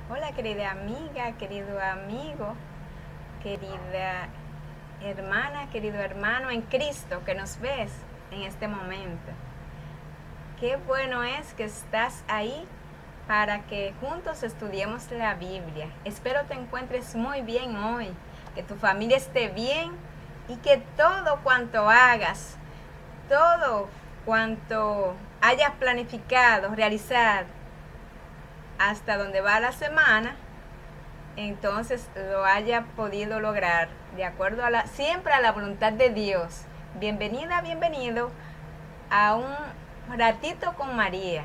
Hola querida amiga, querido amigo, querida hermana, querido hermano en Cristo que nos ves en este momento. Qué bueno es que estás ahí para que juntos estudiemos la Biblia. Espero te encuentres muy bien hoy, que tu familia esté bien y que todo cuanto hagas, todo cuanto hayas planificado realizar hasta donde va la semana, entonces lo haya podido lograr de acuerdo siempre a la voluntad de Dios. Bienvenida, bienvenido a un ratito con María.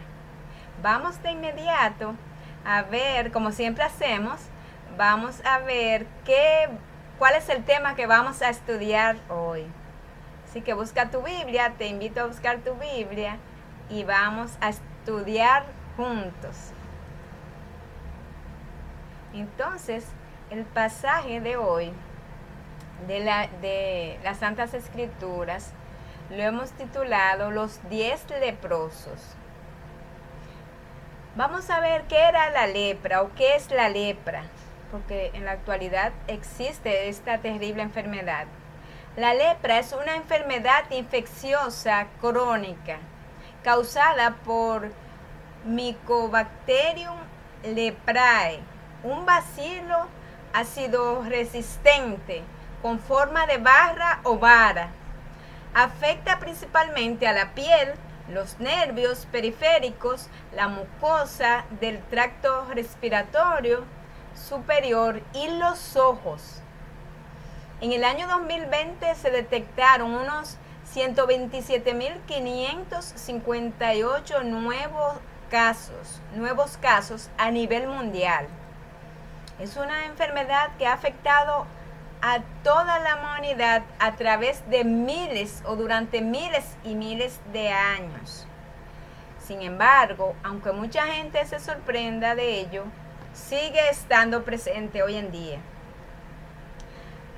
Vamos de inmediato a ver, como siempre hacemos, vamos a ver cuál es el tema que vamos a estudiar hoy. Así que busca tu Biblia, te invito a buscar tu Biblia y vamos a estudiar juntos. Entonces, el pasaje de hoy de las Santas Escrituras lo hemos titulado Los 10 leprosos. Vamos a ver qué era la lepra o qué es la lepra, porque en la actualidad existe esta terrible enfermedad. La lepra es una enfermedad infecciosa crónica causada por Mycobacterium leprae, un bacilo ácido resistente con forma de barra o vara. Afecta principalmente a la piel, los nervios periféricos, la mucosa del tracto respiratorio superior y los ojos. En el año 2020 se detectaron unos 127.558 nuevos casos a nivel mundial. Es una enfermedad que ha afectado a toda la humanidad a través de miles o durante miles y miles de años. Sin embargo, aunque mucha gente se sorprenda de ello, sigue estando presente hoy en día.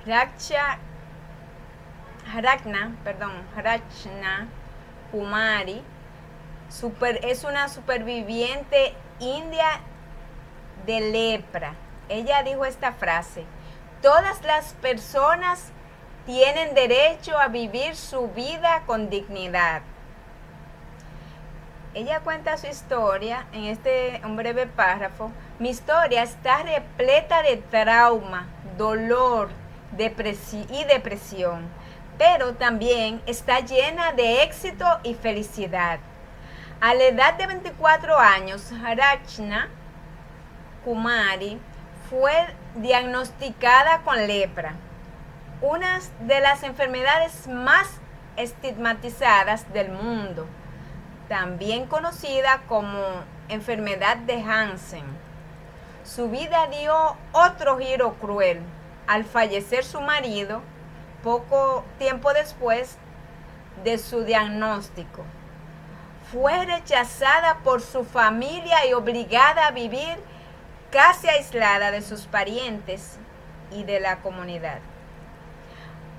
Rachna Kumari es una superviviente india de lepra. Ella dijo esta frase: todas las personas tienen derecho a vivir su vida con dignidad. Ella cuenta su historia en un breve párrafo. Mi historia está repleta de trauma, dolor y depresión, pero también está llena de éxito y felicidad. A la edad de 24 años, Rachna Kumari fue diagnosticada con lepra, una de las enfermedades más estigmatizadas del mundo, también conocida como enfermedad de Hansen. Su vida dio otro giro cruel al fallecer su marido poco tiempo después de su diagnóstico. Fue rechazada por su familia y obligada a vivir casi aislada de sus parientes y de la comunidad.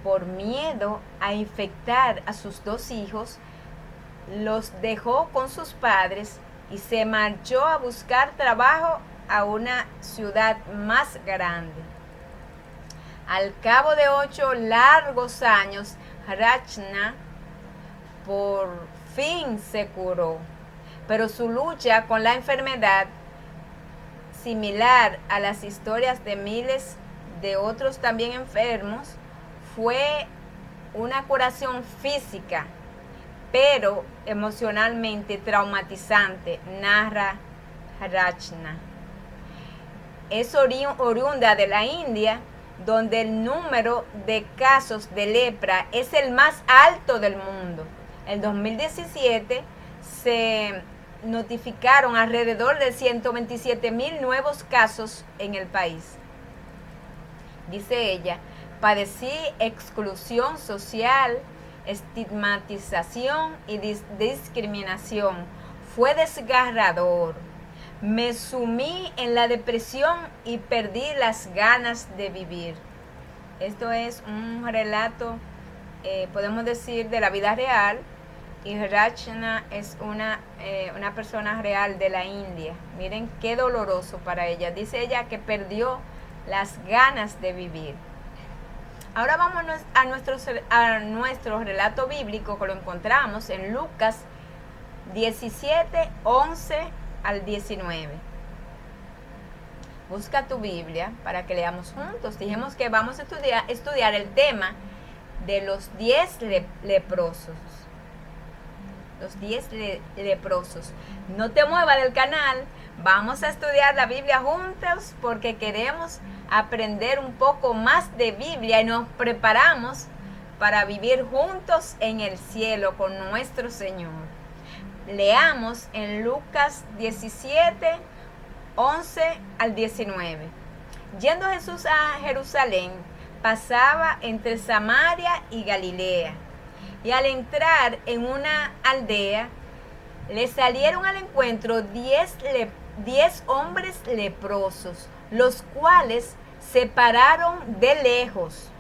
Por miedo a infectar a sus 2 hijos, los dejó con sus padres y se marchó a buscar trabajo a una ciudad más grande. Al cabo de 8 largos años, Rachna por fin se curó, pero su lucha con la enfermedad, similar a las historias de miles de otros también enfermos, fue una curación física, pero emocionalmente traumatizante, narra Rachna. Es oriunda de la India, donde el número de casos de lepra es el más alto del mundo. En 2017 se notificaron alrededor de 127,000 nuevos casos en el país. Dice ella: padecí exclusión social, estigmatización y discriminación. Fue desgarrador. Me sumí en la depresión y perdí las ganas de vivir. Esto es un relato, podemos decir, de la vida real, y Rachna es una persona real de la India. Miren qué doloroso para ella. Dice ella que perdió las ganas de vivir. Ahora vamos a nuestro relato bíblico, que lo encontramos en Lucas 17, 11 al 19. Busca tu Biblia para que leamos juntos. Dijimos que vamos a estudiar el tema de los 10 leprosos. Los 10 leprosos. No te muevas del canal. Vamos a estudiar la Biblia juntos porque queremos aprender un poco más de Biblia y nos preparamos para vivir juntos en el cielo con nuestro Señor. Leamos en Lucas 17, 11 al 19. Yendo Jesús a Jerusalén, pasaba entre Samaria y Galilea. Y al entrar en una aldea, le salieron al encuentro 10 hombres leprosos, los cuales se pararon de lejos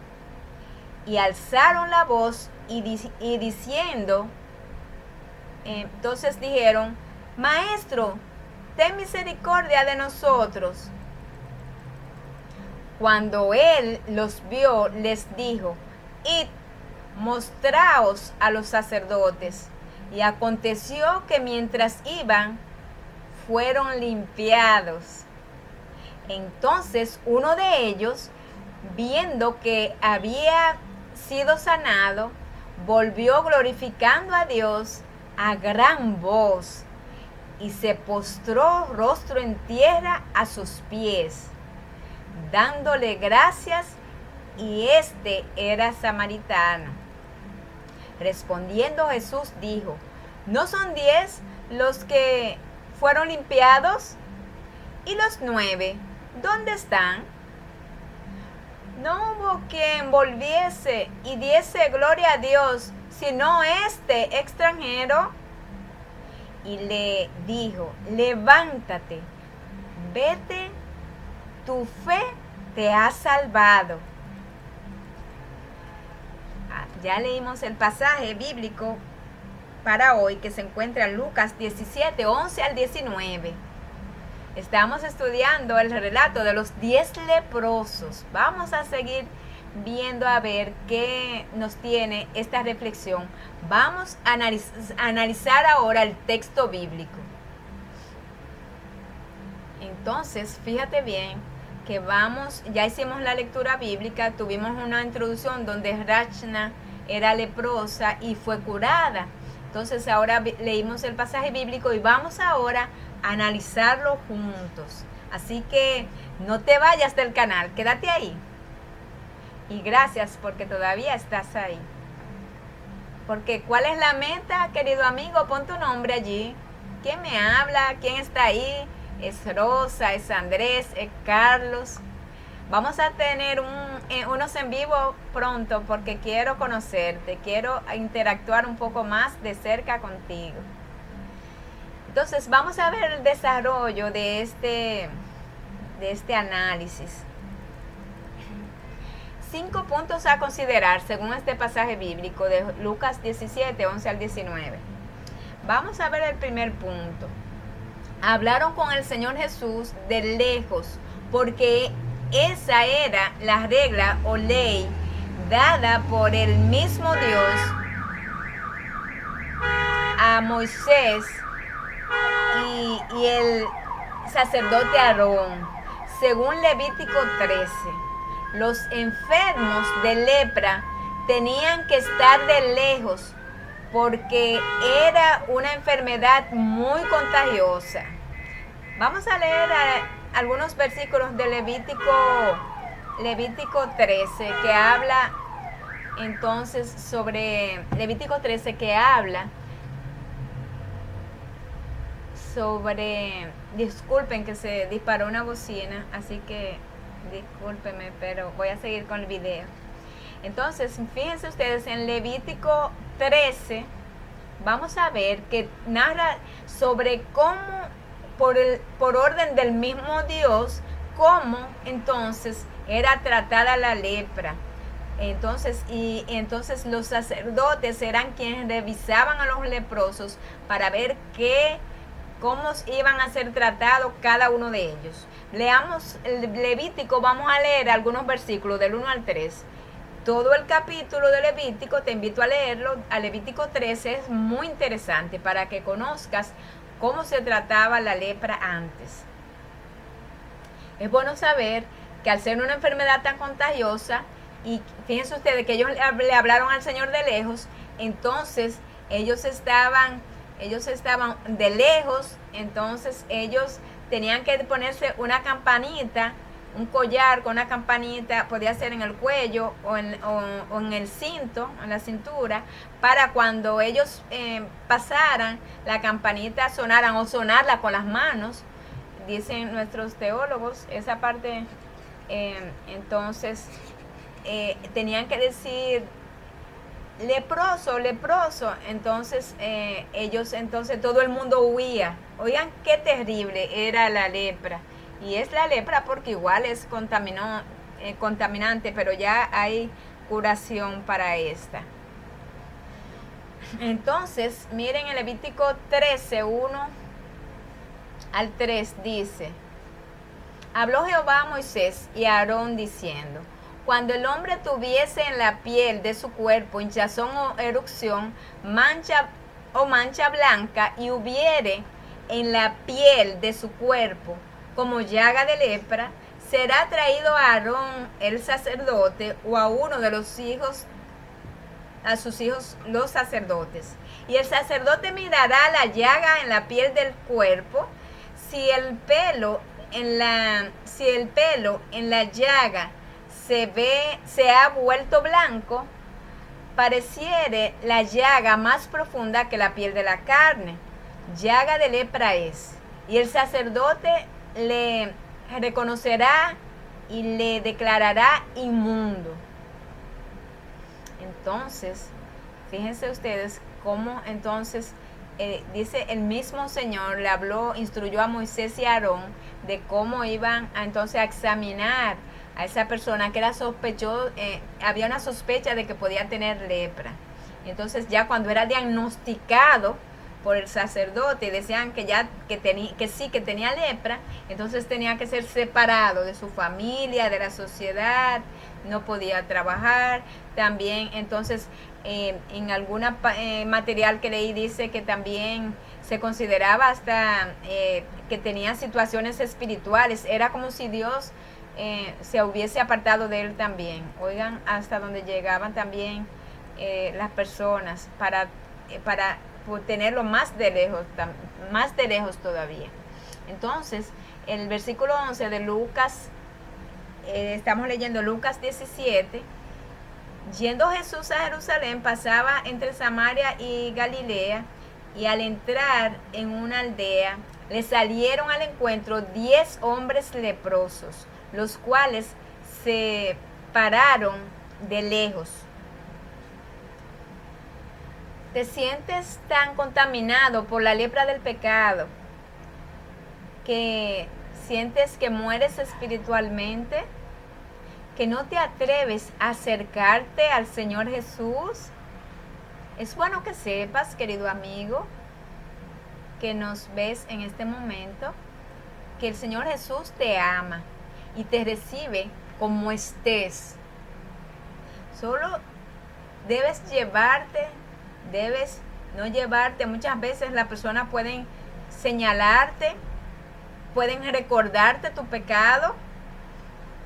y alzaron la voz y diciendo, entonces dijeron: Maestro, ten misericordia de nosotros. Cuando él los vio, les dijo: Id, mostraos a los sacerdotes. Y aconteció que mientras iban, fueron limpiados. Entonces uno de ellos, viendo que había sido sanado, volvió glorificando a Dios a gran voz y se postró rostro en tierra a sus pies, dándole gracias, y este era samaritano. Respondiendo Jesús dijo: ¿No son 10 los que fueron limpiados? ¿Y los 9 dónde están? No hubo quien volviese y diese gloria a Dios, sino este extranjero. Y le dijo: levántate, vete, tu fe te ha salvado. Ya leímos el pasaje bíblico para hoy, que se encuentra en Lucas 17, 11 al 19. Estamos estudiando el relato de los 10 leprosos. Vamos a seguir viendo a ver qué nos tiene esta reflexión. Vamos a analizar ahora el texto bíblico. Entonces, fíjate bien que ya hicimos la lectura bíblica, tuvimos una introducción donde Rachna era leprosa y fue curada. Entonces ahora leímos el pasaje bíblico y vamos ahora a analizarlo juntos. Así que no te vayas del canal, quédate ahí. Y gracias porque todavía estás ahí. Porque ¿cuál es la meta, querido amigo? Pon tu nombre allí. ¿Quién me habla? ¿Quién está ahí? Es Rosa, es Andrés, es Carlos. Vamos a tener unos en vivo pronto porque quiero conocerte, quiero interactuar un poco más de cerca contigo. Entonces vamos a ver el desarrollo de este análisis. 5 puntos a considerar según este pasaje bíblico de Lucas 17, 11 al 19. Vamos a ver el primer punto. Hablaron con el Señor Jesús de lejos, porque esa era la regla o ley dada por el mismo Dios a Moisés y el sacerdote Aarón. Según Levítico 13, los enfermos de lepra tenían que estar de lejos porque era una enfermedad muy contagiosa. Vamos a leer algunos versículos de Levítico 13 que habla entonces sobre Levítico 13 que habla sobre, disculpen que se disparó una bocina, así que discúlpenme, pero voy a seguir con el video. Entonces, fíjense ustedes, en Levítico 13 vamos a ver que narra sobre cómo, por orden del mismo Dios, cómo entonces era tratada la lepra. Entonces los sacerdotes eran quienes revisaban a los leprosos para ver cómo iban a ser tratados cada uno de ellos. Leamos el Levítico, vamos a leer algunos versículos del 1 al 3. Todo el capítulo de Levítico, te invito a leerlo, a Levítico 13, es muy interesante para que conozcas cómo se trataba la lepra antes. Es bueno saber que al ser una enfermedad tan contagiosa, y fíjense ustedes que ellos le hablaron al Señor de lejos, entonces ellos estaban de lejos, entonces ellos tenían que ponerse una campanita, un collar con una campanita, podía ser en el cuello o en el cinto, en la cintura, para cuando ellos pasaran, la campanita sonaran o sonarla con las manos, dicen nuestros teólogos, esa parte, entonces tenían que decir leproso, leproso, entonces todo el mundo huía. Oigan qué terrible era la lepra, y es la lepra porque igual es contaminante, pero ya hay curación para esta. Entonces miren el Levítico 13, 1 al 3 dice: habló Jehová a Moisés y a Aarón diciendo: cuando el hombre tuviese en la piel de su cuerpo hinchazón o erupción, mancha blanca, y hubiere en la piel de su cuerpo como llaga de lepra, será traído a Aarón el sacerdote o a uno de los hijos, a sus hijos los sacerdotes. Y el sacerdote mirará la llaga en la piel del cuerpo. Si el pelo en la llaga se ha vuelto blanco, pareciere la llaga más profunda que la piel de la carne, llaga de lepra es, y el sacerdote le reconocerá y le declarará inmundo. Entonces, fíjense ustedes cómo entonces dice el mismo Señor le habló, instruyó a Moisés y a Aarón de cómo iban entonces a examinar a esa persona que era había una sospecha de que podía tener lepra. Entonces ya cuando era diagnosticado por el sacerdote y decían que sí que tenía lepra, entonces tenía que ser separado de su familia, de la sociedad, no podía trabajar. También entonces en alguna material que leí dice que también se consideraba hasta que tenía situaciones espirituales, era como si Dios se hubiese apartado de él también. Oigan hasta donde llegaban también las personas para tenerlo más de lejos todavía. Entonces, el versículo 11 de Lucas, estamos leyendo Lucas 17, yendo Jesús a Jerusalén, pasaba entre Samaria y Galilea, y al entrar en una aldea, le salieron al encuentro 10 hombres leprosos, los cuales se pararon de lejos. ¿Te sientes tan contaminado por la lepra del pecado que sientes que mueres espiritualmente, que no te atreves a acercarte al Señor Jesús? Es bueno que sepas, querido amigo, que nos ves en este momento, que el Señor Jesús te ama y te recibe como estés. Solo debes no llevarte. Muchas veces las personas pueden señalarte, pueden recordarte tu pecado,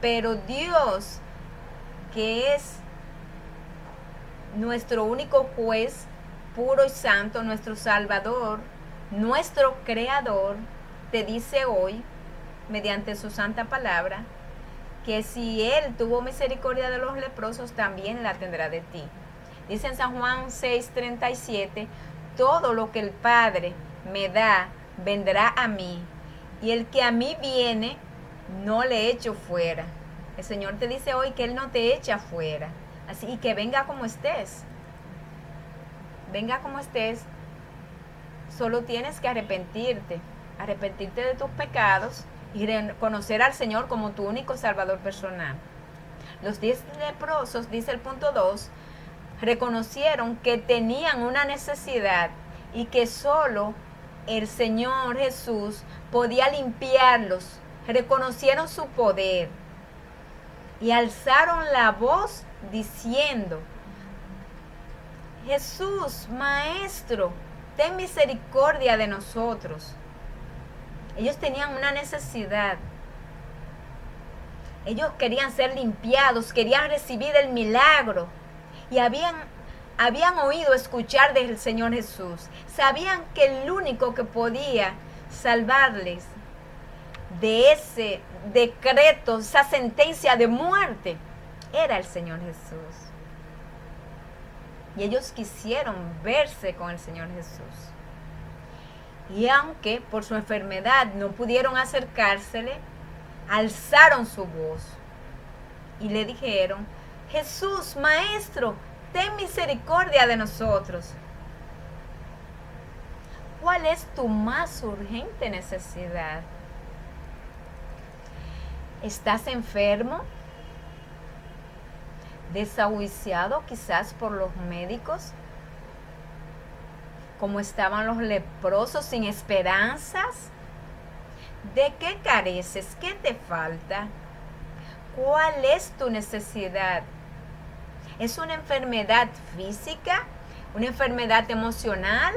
pero Dios, que es nuestro único juez, puro y santo, nuestro Salvador, nuestro Creador, te dice hoy, mediante su santa palabra, que si Él tuvo misericordia de los leprosos, también la tendrá de ti. Dice en San Juan 6:37, todo lo que el Padre me da, vendrá a mí, y el que a mí viene, no le echo fuera. El Señor te dice hoy que Él no te echa fuera, así que venga como estés. Venga como estés, solo tienes que arrepentirte de tus pecados y reconocer al Señor como tu único Salvador personal. Los 10 leprosos, dice el punto 2, reconocieron que tenían una necesidad y que solo el Señor Jesús podía limpiarlos. Reconocieron su poder y alzaron la voz diciendo: Jesús, Maestro, ten misericordia de nosotros. Ellos tenían una necesidad. Ellos querían ser limpiados, querían recibir el milagro. Y habían oído escuchar del Señor Jesús. Sabían que el único que podía salvarles de ese decreto, esa sentencia de muerte, era el Señor Jesús. Y ellos quisieron verse con el Señor Jesús. Y aunque por su enfermedad no pudieron acercársele, alzaron su voz y le dijeron: Jesús, Maestro, ten misericordia de nosotros. ¿Cuál es tu más urgente necesidad? ¿Estás enfermo? ¿Desahuciado quizás por los médicos? ¿Como estaban los leprosos sin esperanzas? ¿De qué careces? ¿Qué te falta? ¿Cuál es tu necesidad? ¿Es una enfermedad física? ¿Una enfermedad emocional?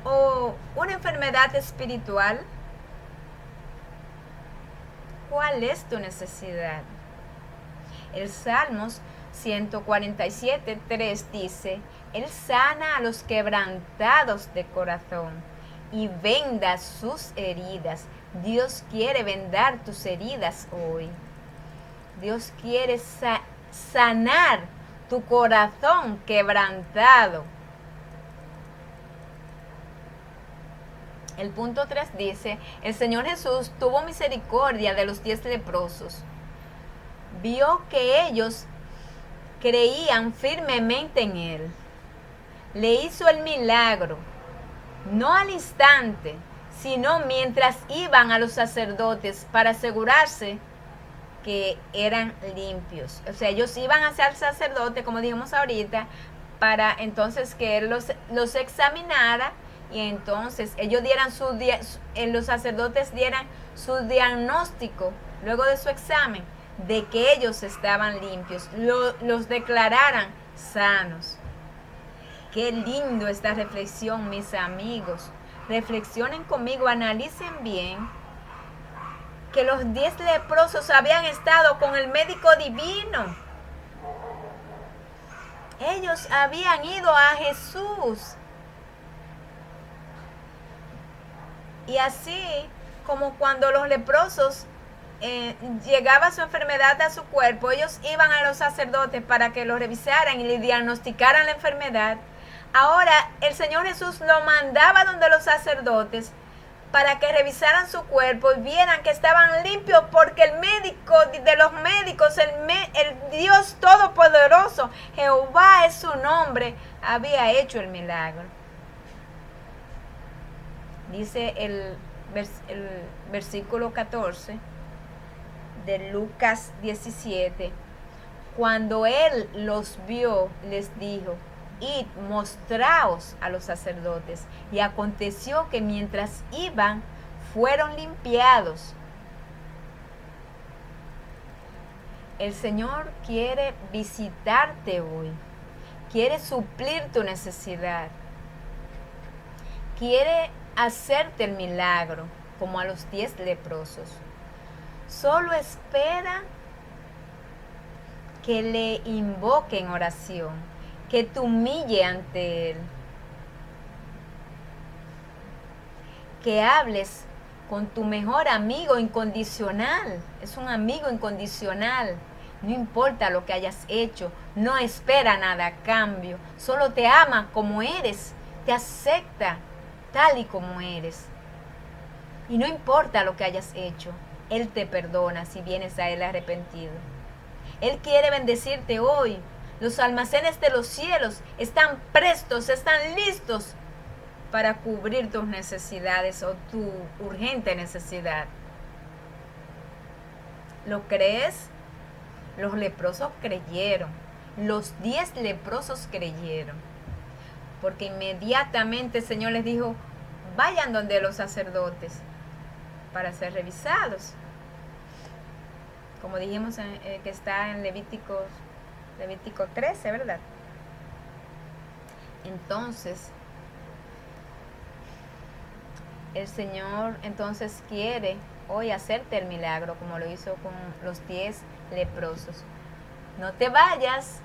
¿O una enfermedad espiritual? ¿Cuál es tu necesidad? El Salmos 147:3 dice: Él sana a los quebrantados de corazón y venda sus heridas. Dios quiere vendar tus heridas hoy. Dios quiere sanar tu corazón quebrantado. El punto 3 dice: el Señor Jesús tuvo misericordia de los 10 leprosos. Vio que ellos creían firmemente en Él. Le hizo el milagro, no al instante, sino mientras iban a los sacerdotes para asegurarse que eran limpios. O sea, ellos iban hacia el sacerdote, como dijimos ahorita, para entonces que Él los examinara y entonces ellos dieran los sacerdotes dieran su diagnóstico luego de su examen de que ellos estaban limpios, los declararan sanos. Qué lindo esta reflexión, mis amigos. Reflexionen conmigo, analicen bien que los 10 leprosos habían estado con el médico divino. Ellos habían ido a Jesús. Y así como cuando los leprosos llegaba su enfermedad a su cuerpo, ellos iban a los sacerdotes para que lo revisaran y le diagnosticaran la enfermedad. Ahora el Señor Jesús lo mandaba donde los sacerdotes para que revisaran su cuerpo y vieran que estaban limpios, porque el médico de los médicos, el Dios Todopoderoso, Jehová es su nombre, había hecho el milagro. Dice el versículo 14 de Lucas 17: cuando Él los vio, les dijo: id, mostraos a los sacerdotes. Y aconteció que mientras iban, fueron limpiados. El Señor quiere visitarte hoy. Quiere suplir tu necesidad. Quiere hacerte el milagro, como a los 10 leprosos. Solo espera que le invoque en oración, que te humille ante Él, que hables con tu mejor amigo incondicional. Es un amigo incondicional. No importa lo que hayas hecho, no espera nada a cambio, solo te ama como eres, te acepta tal y como eres. Y no importa lo que hayas hecho, Él te perdona si vienes a Él arrepentido. Él quiere bendecirte hoy. Los almacenes de los cielos están prestos, están listos para cubrir tus necesidades o tu urgente necesidad. ¿Lo crees? los leprosos creyeron. Los 10 leprosos creyeron. Porque inmediatamente el Señor les dijo, vayan donde los sacerdotes para ser revisados. Como dijimos que está en Levítico 13, ¿verdad? Entonces, el Señor entonces quiere hoy hacerte el milagro como lo hizo con los 10 leprosos. No te vayas,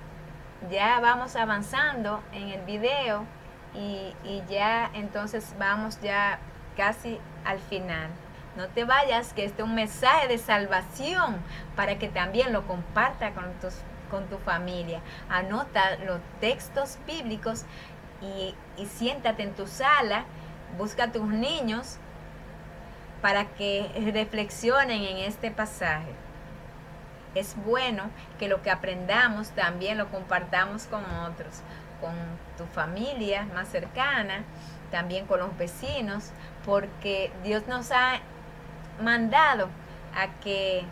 ya vamos avanzando en el video y ya entonces vamos ya casi al final. No te vayas, que este es un mensaje de salvación para que también lo compartas con tu familia. Anota los textos bíblicos y siéntate en tu sala, busca a tus niños para que reflexionen en este pasaje. Es bueno que lo que aprendamos también lo compartamos con otros, con tu familia más cercana, también con los vecinos, porque Dios nos ha mandado a que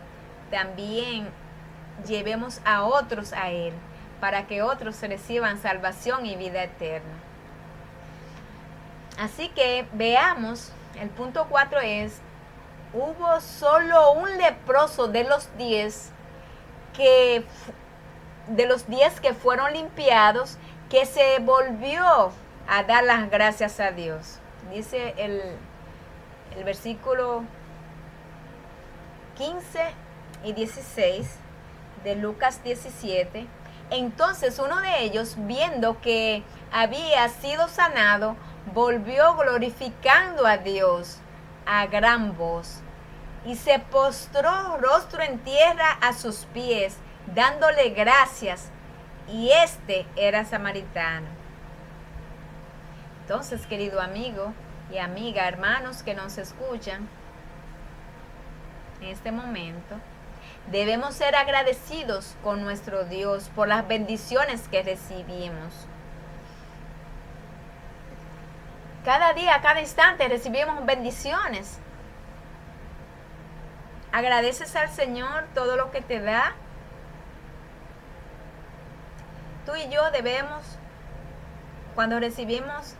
también llevemos a otros a Él, para que otros reciban salvación y vida eterna. Así que veamos, el punto 4 es, hubo solo un leproso de los 10 que fueron limpiados, que se volvió a dar las gracias a Dios. Dice el versículo 15 y 16 de Lucas 17. Entonces uno de ellos, viendo que había sido sanado, volvió glorificando a Dios a gran voz y se postró rostro en tierra a sus pies, dándole gracias, y este era samaritano. Entonces, querido amigo y amiga, hermanos que nos escuchan en este momento, debemos ser agradecidos con nuestro Dios por las bendiciones que recibimos. Cada día, cada instante recibimos bendiciones. ¿Agradeces al Señor todo lo que te da? Tú y yo debemos, cuando recibimos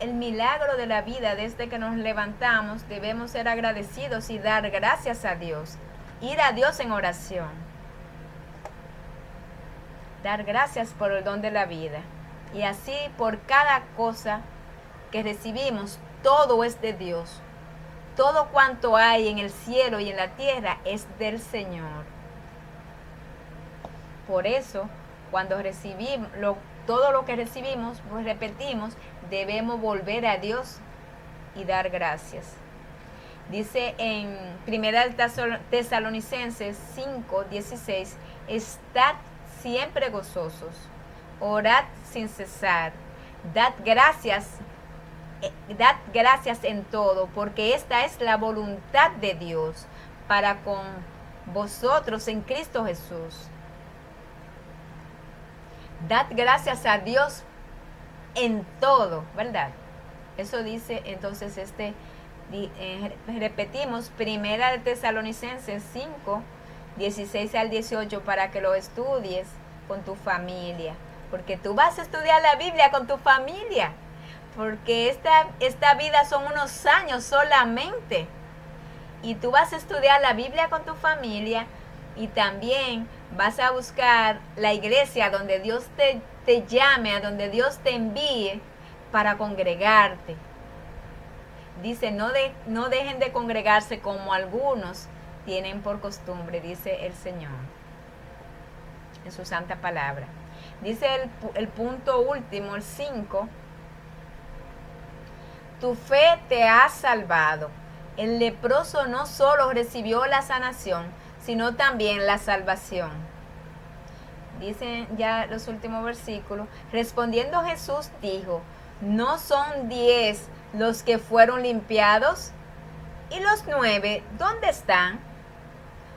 el milagro de la vida desde que nos levantamos, debemos ser agradecidos y dar gracias a Dios. Ir a Dios en oración. Dar gracias por el don de la vida. Y así por cada cosa que recibimos, todo es de Dios. Todo cuanto hay en el cielo y en la tierra es del Señor. Por eso, cuando recibimos todo lo que recibimos, pues repetimos, debemos volver a Dios y dar gracias. Dice en 1 Tesalonicenses 5:16, estad siempre gozosos, orad sin cesar, dad gracias en todo, porque esta es la voluntad de Dios para con vosotros en Cristo Jesús. Dad gracias a Dios en todo, ¿verdad? Eso dice entonces repetimos, 1 Tesalonicenses 5:16 al 18, para que lo estudies con tu familia, porque tú vas a estudiar la Biblia con tu familia, porque esta vida son unos años solamente, y tú vas a estudiar la Biblia con tu familia, y también vas a buscar la iglesia donde Dios te llame, a donde Dios te envíe para congregarte. Dice, no dejen de congregarse como algunos tienen por costumbre, dice el Señor en su santa palabra. Dice el punto último, el 5, tu fe te ha salvado. El leproso no solo recibió la sanación, sino también la salvación. Dicen ya los últimos versículos. Respondiendo Jesús dijo, ¿no son 10 los que fueron limpiados? ¿Y los 9 dónde están?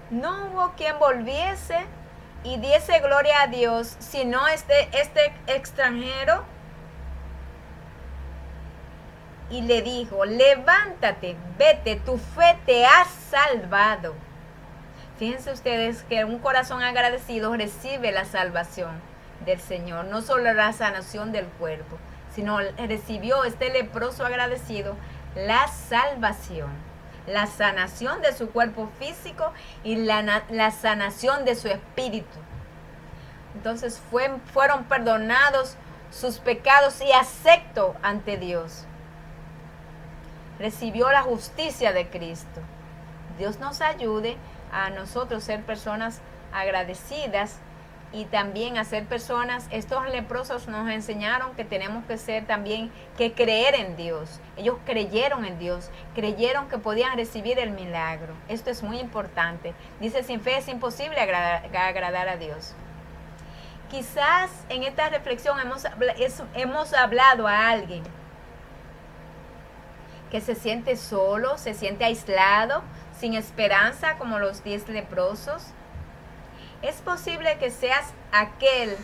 No hubo quien volviese y diese gloria a Dios, sino este extranjero. Y le dijo, levántate, vete, tu fe te ha salvado. Fíjense ustedes que un corazón agradecido recibe la salvación del Señor, no solo la sanación del cuerpo, sino recibió este leproso agradecido la salvación, la sanación de su cuerpo físico y la sanación de su espíritu. Entonces fueron perdonados sus pecados y acepto ante Dios. Recibió la justicia de Cristo. Dios nos ayude a nosotros ser personas agradecidas y también a ser personas, estos leprosos nos enseñaron que tenemos que ser también, que creer en Dios. Ellos creyeron en Dios, creyeron que podían recibir el milagro. Esto es muy importante. Dice, sin fe es imposible agradar a Dios. Quizás en esta reflexión hemos hablado a alguien que se siente solo, se siente aislado, sin esperanza, como los 10 leprosos. Es posible que seas aquel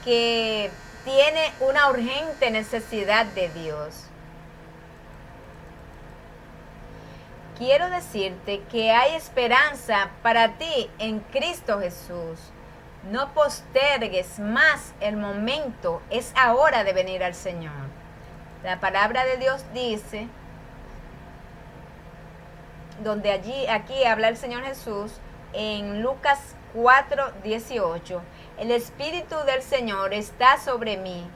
que tiene una urgente necesidad de Dios. Quiero decirte que hay esperanza para ti en Cristo Jesús. No postergues más el momento, es ahora de venir al Señor. La palabra de Dios dice, aquí habla el Señor Jesús, en Lucas 4:18, el Espíritu del Señor está sobre mí,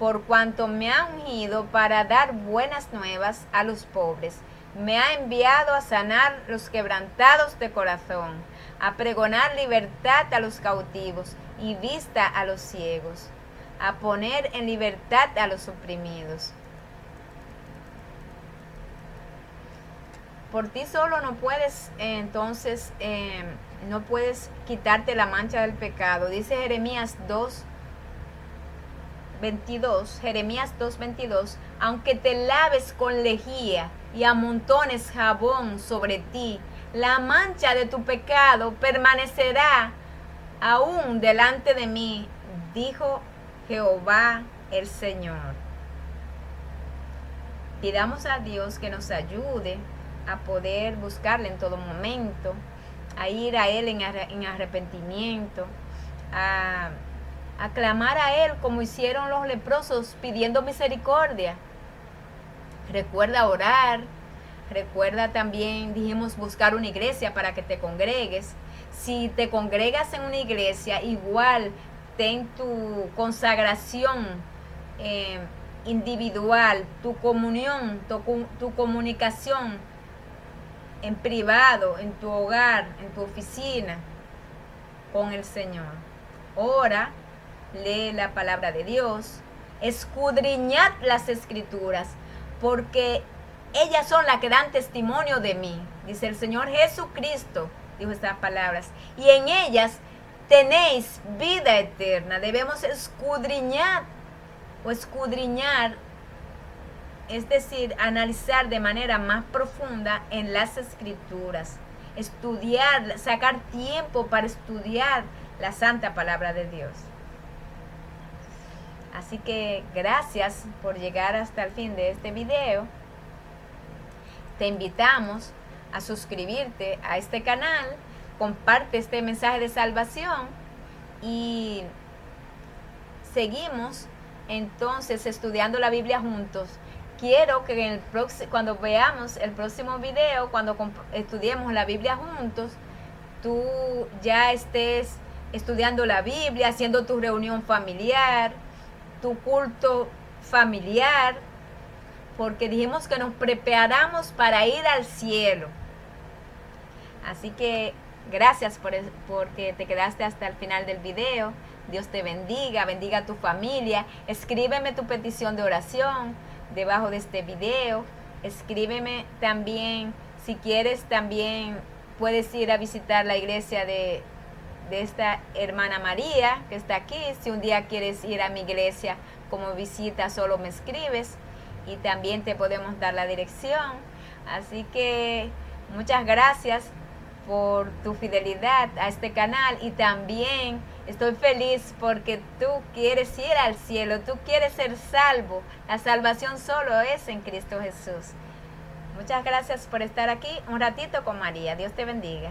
por cuanto me ha ungido para dar buenas nuevas a los pobres. Me ha enviado a sanar los quebrantados de corazón, a pregonar libertad a los cautivos y vista a los ciegos, a poner en libertad a los oprimidos. Por ti solo no puedes, entonces, no puedes quitarte la mancha del pecado. Dice Jeremías 2:22, aunque te laves con lejía y amontones jabón sobre ti, la mancha de tu pecado permanecerá aún delante de mí, dijo Jehová el Señor. Pidamos a Dios que nos ayude a poder buscarle en todo momento, a ir a Él en arrepentimiento, a clamar a Él como hicieron los leprosos pidiendo misericordia. Recuerda orar, recuerda también, dijimos, buscar una iglesia para que te congregues. Si te congregas en una iglesia, igual ten tu consagración individual, tu comunión, tu comunicación en privado, en tu hogar, en tu oficina, con el Señor. Ora, lee la palabra de Dios, escudriñad las Escrituras, porque ellas son las que dan testimonio de mí. Dice el Señor Jesucristo, dijo estas palabras, y en ellas tenéis vida eterna. Debemos escudriñar, es decir, analizar de manera más profunda en las Escrituras, estudiar, sacar tiempo para estudiar la santa palabra de Dios. Así que gracias por llegar hasta el fin de este video. Te invitamos a suscribirte a este canal, comparte este mensaje de salvación y seguimos entonces estudiando la Biblia juntos. Quiero que cuando veamos el próximo video, cuando estudiemos la Biblia juntos, tú ya estés estudiando la Biblia, haciendo tu reunión familiar, tu culto familiar, porque dijimos que nos preparamos para ir al cielo. Así que gracias porque te quedaste hasta el final del video. Dios te bendiga, bendiga a tu familia. Escríbeme tu petición de oración debajo de este video. Escríbeme también, si quieres, también puedes ir a visitar la iglesia de esta hermana María que está aquí. Si un día quieres ir a mi iglesia como visita, solo me escribes y también te podemos dar la dirección. Así que muchas gracias por tu fidelidad a este canal y también estoy feliz porque tú quieres ir al cielo, tú quieres ser salvo. La salvación solo es en Cristo Jesús. Muchas gracias por estar aquí un ratito con María. Dios te bendiga.